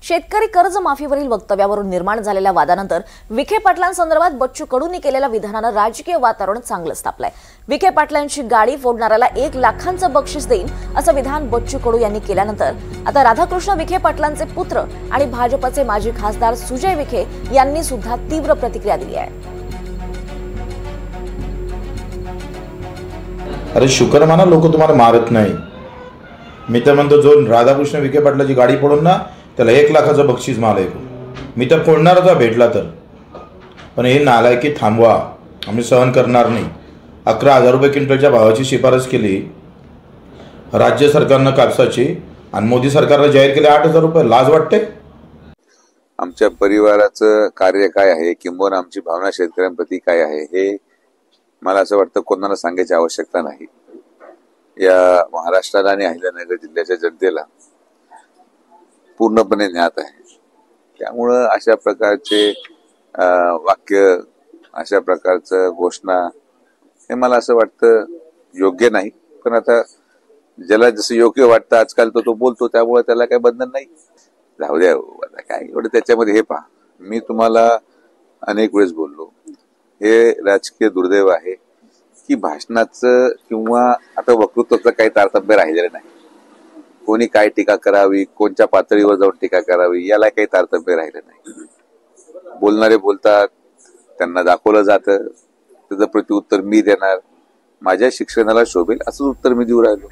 शेतकरी कर्जमाफीवरील वक्तव्यावरून निर्माण झालेल्या वादानंतर विखे पाटलांसंदर्भात बच्चू कडूंनी केलेल्या विधानानं राजकीय वातावरण चांगलंच तापलंय। विखे पाटलांची गाडी फोडणाऱ्याला 1 लाखांचं बक्षीस देईन असं विधान बच्चू कडू यांनी केल्यानंतर आता राधाकृष्ण विखे पाटलांचे पुत्र आणि भाजपचे माजी खासदार सुजय विखे यांनी सुद्धा तीव्र प्रतिक्रिया दिली आहे। अरे शुक्र माना, लोक तुम्हाला मारत नाही। मी तर म्हणतो जो राधाकृष्ण विखे पाटलाची गाडी फोडून ना त्याला 1 लाखाचं बक्षीस मालायक। मी तर फोडणारच आहे भेटला तर, पण हे नालायकी थांबवा, आम्ही सहन करणार नाही। 11,000 रुपये क्विंटलच्या भावाची शिफारस केली राज्य सरकारनं कापसाची, आणि मोदी सरकारनं जाहीर केले 8,000 रुपये। लाज वाटते? आमच्या परिवाराचं कार्य काय आहे किंवा आमची भावना शेतकऱ्यांप्रती काय आहे हे मला असं वाटतं कोणाला सांगायची आवश्यकता नाही। या महाराष्ट्राला आणि अहिल्यानगर जिल्ह्याच्या जनतेला पूर्णपणे ज्ञात आहे। त्यामुळं अशा प्रकारचे वाक्य, अशा प्रकारचं घोषणा हे मला असं वाटतं योग्य नाही। पण आता ज्याला जसं योग्य वाटतं आजकाल तो बोलतो, त्यामुळे त्याला काही बंधन नाही। जाऊ द्या, काय एवढं त्याच्यामध्ये। हे पहा, मी तुम्हाला अनेक वेळेस बोललो, हे राजकीय दुर्दैव आहे की भाषणाचं किंवा आता वक्तृत्वाचं काही तारतम्य राहिलेलं नाही। कोणी काय टीका करावी, कोणत्या पातळीवर जाऊन टीका करावी याला काही तारतम्य राहिलं नाही। बोलणारे बोलतात, त्यांना दाखवलं जातं, त्याचं प्रत्युत्तर मी देणार, माझ्या शिक्षणाला शोभेल असंच उत्तर मी देऊ राहिलो।